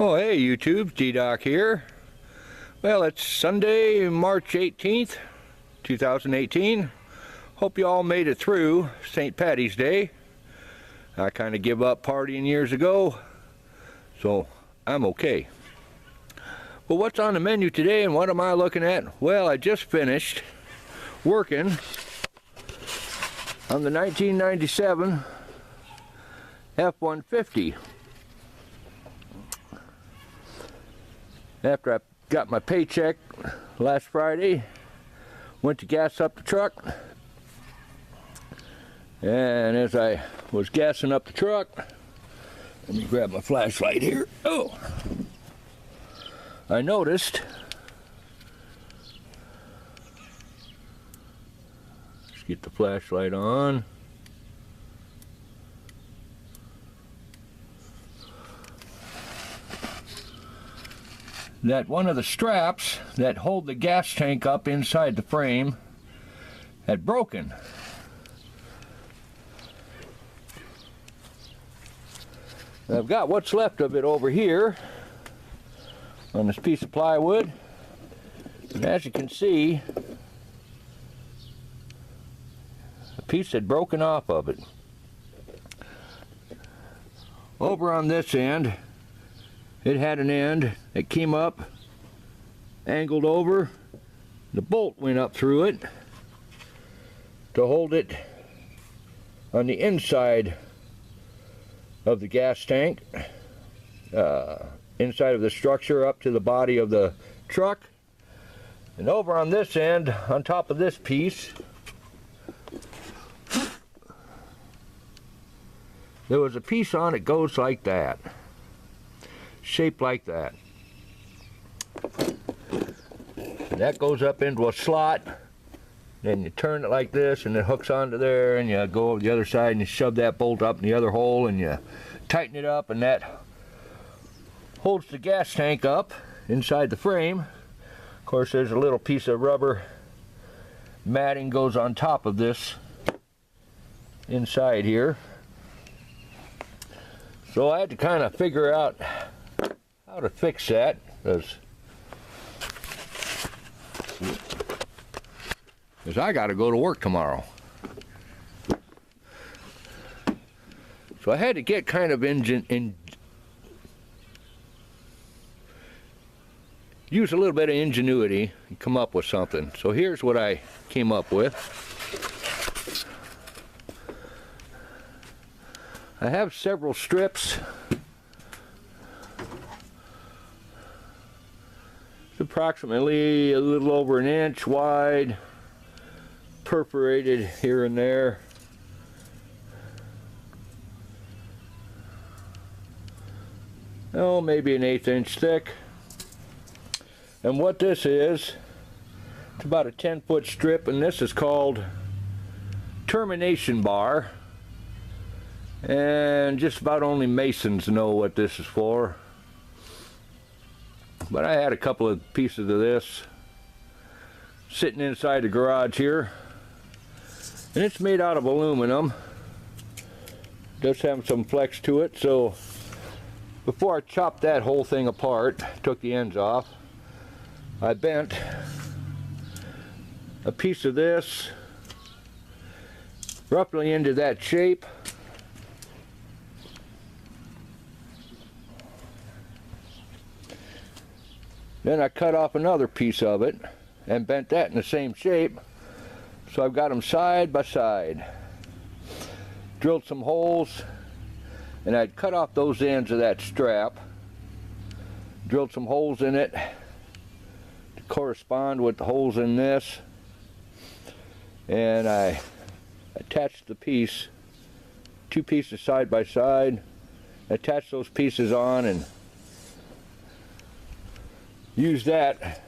Oh, hey YouTube, D-Doc here. Well, it's Sunday, March 18th, 2018. Hope you all made it through St. Patty's Day. I kind of give up partying years ago, so I'm okay. But what's on the menu today and what am I looking at? Well, I just finished working on the 1997 F-150. After I got my paycheck last Friday, went to gas up the truck, and as I was gassing up the truck, let me grab my flashlight here. Oh, I noticed let's get the flashlight on. That one of the straps that hold the gas tank up inside the frame had broken. I've got what's left of it over here on this piece of plywood, and as you can see, a piece had broken off of it. Over on this end, it had an end that came up, angled over, the bolt went up through it to hold it on the inside of the gas tank, inside of the structure up to the body of the truck. And over on this end, on top of this piece, there was a piece on it goes like that, shaped like that. And that goes up into a slot, then you turn it like this and it hooks onto there, and you go over the other side and you shove that bolt up in the other hole and you tighten it up, and that holds the gas tank up inside the frame. Of course, there's a little piece of rubber matting goes on top of this inside here. So I had to kind of figure out how to fix that, because I got to go to work tomorrow. So I had to get kind of use a little bit of ingenuity and come up with something. So here's what I came up with. I have several strips. It's approximately a little over an inch wide, perforated here and there. Oh, maybe an 1/8 inch thick. And what this is, it's about a 10-foot strip, and this is called termination bar. And just about only masons know what this is for. But I had a couple of pieces of this sitting inside the garage here. And it's made out of aluminum. It does have some flex to it, so before I chopped that whole thing apart, took the ends off, I bent a piece of this roughly into that shape. Then I cut off another piece of it and bent that in the same shape. So I've got them side by side. Drilled some holes, and I'd cut off those ends of that strap. Drilled some holes in it to correspond with the holes in this. And I attached the piece, two pieces side by side. Attached those pieces on and use that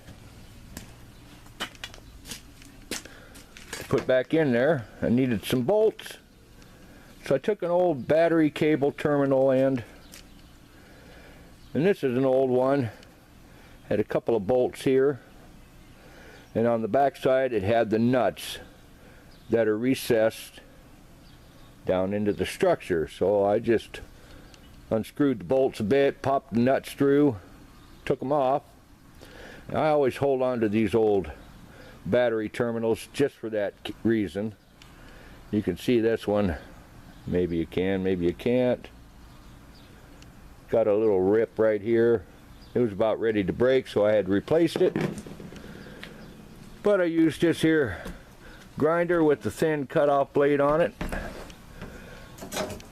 to put back in there. I needed some bolts, so I took an old battery cable terminal end, and this is an old one. Had a couple of bolts here, and on the back side it had the nuts that are recessed down into the structure. So I just unscrewed the bolts a bit, popped the nuts through, took them off. And I always hold on to these old battery terminals just for that reason. You can see this one. Maybe you can, maybe you can't. Got a little rip right here. It was about ready to break, so I had replaced it. But I used this here grinder with the thin cut-off blade on it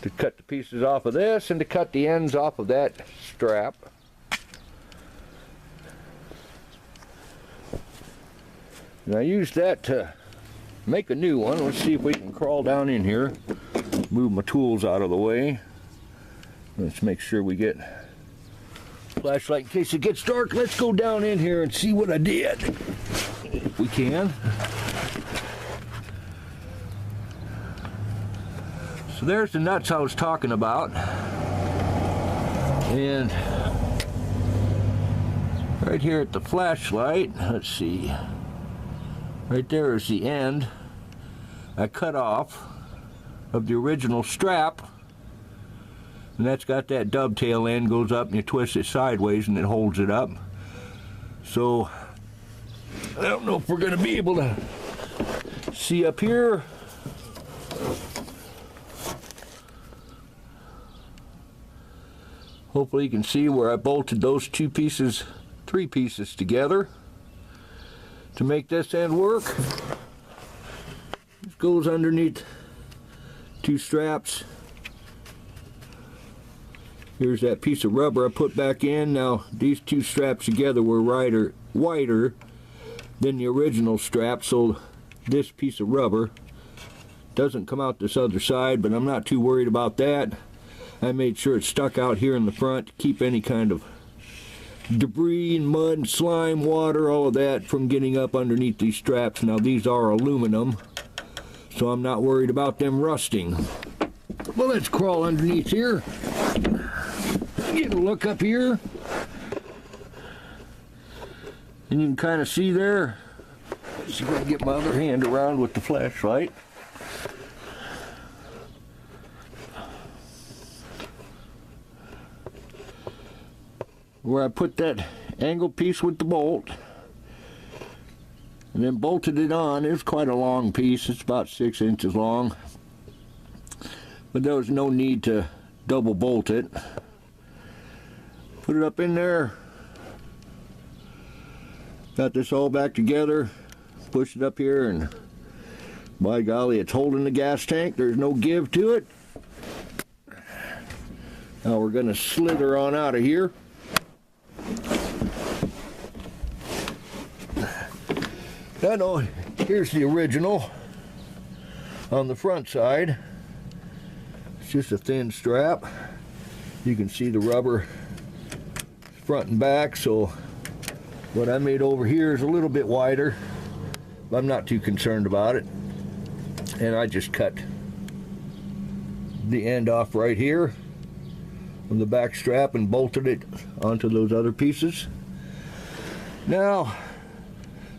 to cut the pieces off of this and to cut the ends off of that strap. And I used that to make a new one. Let's see if we can crawl down in here, move my tools out of the way. Let's make sure we get flashlight in case it gets dark. Let's go down in here and see what I did, if we can. So there's the nuts I was talking about, and right here at the flashlight, let's see, right there is the end I cut off of the original strap, and that's got that dovetail end, goes up and you twist it sideways and it holds it up. So I don't know if we're going to be able to see up here. Hopefully you can see where I bolted those three pieces together to make this end work. This goes underneath two straps. Here's that piece of rubber I put back in. Now these two straps together were wider than the original strap, so this piece of rubber doesn't come out this other side, but I'm not too worried about that. I made sure it stuck out here in the front to keep any kind of debris and mud and slime, water, all of that from getting up underneath these straps. Now these are aluminum, so I'm not worried about them rusting. Well, let's crawl underneath here. Get a look up here. And you can kind of see there. Let's see if I can get my other hand around with the flashlight. Where I put that angle piece with the bolt and then bolted it on. It's quite a long piece. It's about 6 inches long, but there was no need to double bolt it. Put it up in there, got this all back together, push it up here, and by golly, it's holding the gas tank. There's no give to it. Now we're going to slither on out of here. Now, here's the original on the front side. It's just a thin strap. You can see the rubber front and back, so what I made over here is a little bit wider, but I'm not too concerned about it. And I just cut the end off right here from the back strap and bolted it onto those other pieces. Now,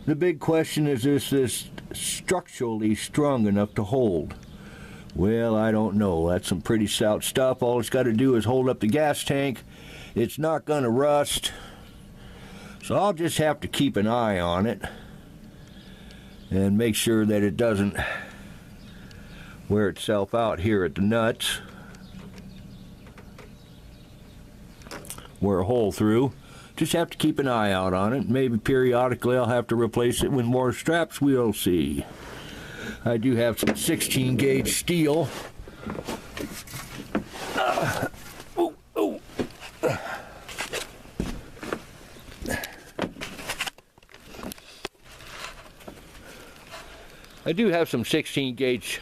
the big question is this structurally strong enough to hold? Well, I don't know. That's some pretty stout stuff. All it's got to do is hold up the gas tank. It's not going to rust. So I'll just have to keep an eye on it and make sure that it doesn't wear itself out here at the nuts. Wear a hole through. Just have to keep an eye out on it. Maybe periodically I'll have to replace it with more straps. We'll see. I do have some 16 gauge steel. I do have some 16 gauge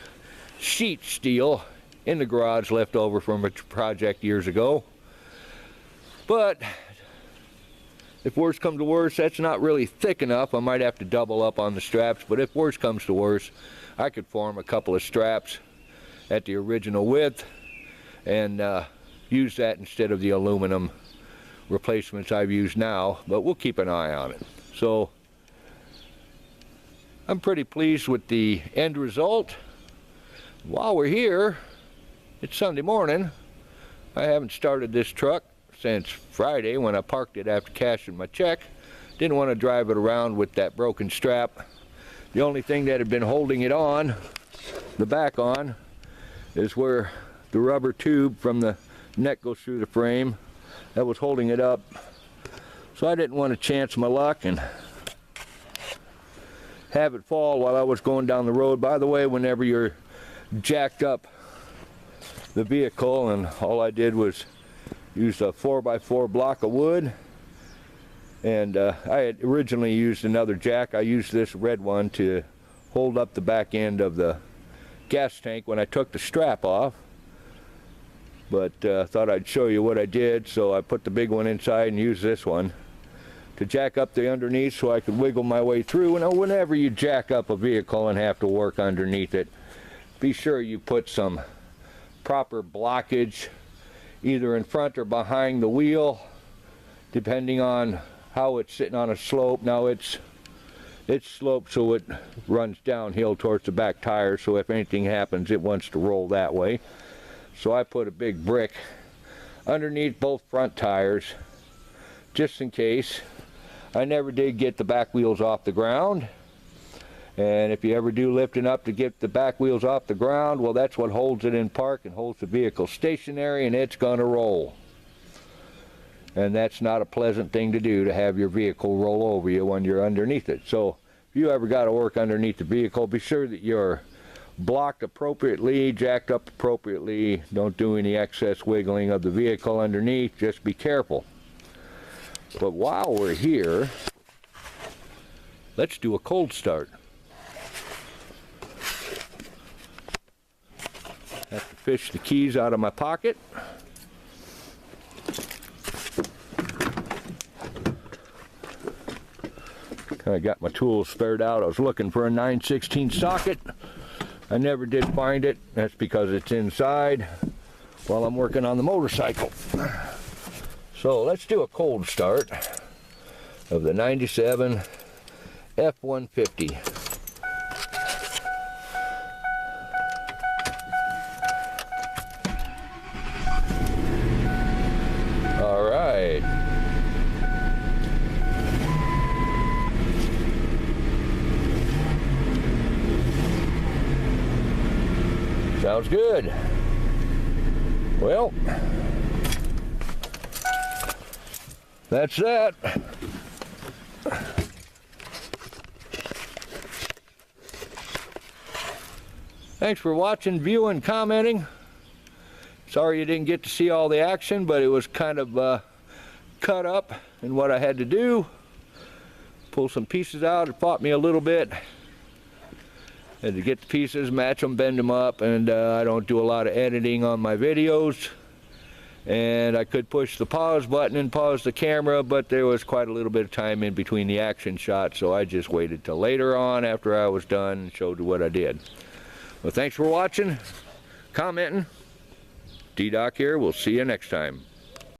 sheet steel in the garage left over from a project years ago. But if worse comes to worse, that's not really thick enough. I might have to double up on the straps, but if worse comes to worse, I could form a couple of straps at the original width and use that instead of the aluminum replacements I've used now, but we'll keep an eye on it. So I'm pretty pleased with the end result. While we're here, it's Sunday morning, I haven't started this truck since Friday when I parked it after cashing my check. Didn't want to drive it around with that broken strap. The only thing that had been holding it on, the back on, is where the rubber tube from the neck goes through the frame. That was holding it up. So I didn't want to chance my luck and have it fall while I was going down the road. By the way, whenever you're jacked up the vehicle, and all I did was use a 4x4 block of wood, and I had originally used another jack. I used this red one to hold up the back end of the gas tank when I took the strap off, but thought I'd show you what I did, so I put the big one inside and used this one to jack up the underneath so I could wiggle my way through. And whenever you jack up a vehicle and have to work underneath it, be sure you put some proper blockage either in front or behind the wheel, depending on how it's sitting on a slope. Now it's sloped so it runs downhill towards the back tire, so if anything happens it wants to roll that way. So I put a big brick underneath both front tires just in case. I never did get the back wheels off the ground, and if you ever do lifting up to get the back wheels off the ground, well, that's what holds it in park and holds the vehicle stationary, and it's gonna roll. And that's not a pleasant thing to do, to have your vehicle roll over you when you're underneath it. So if you ever got to work underneath the vehicle, be sure that you're blocked appropriately, jacked up appropriately. Don't do any excess wiggling of the vehicle underneath. Just be careful. But while we're here, let's do a cold start. Have to fish the keys out of my pocket. I got my tools spared out. I was looking for a 9/16 socket. I never did find it. That's because it's inside while I'm working on the motorcycle. So let's do a cold start of the 97 F-150. All right. Sounds good. Well, that's that. Thanks for watching, viewing, commenting. Sorry you didn't get to see all the action, but it was kind of cut up in what I had to do. Pull some pieces out. It fought me a little bit. Had to get the pieces, match them, bend them up, and I don't do a lot of editing on my videos. And I could push the pause button and pause the camera, but there was quite a little bit of time in between the action shots, so I just waited till later on after I was done and showed you what I did. Well, thanks for watching, commenting. D-Doc here. We'll see you next time.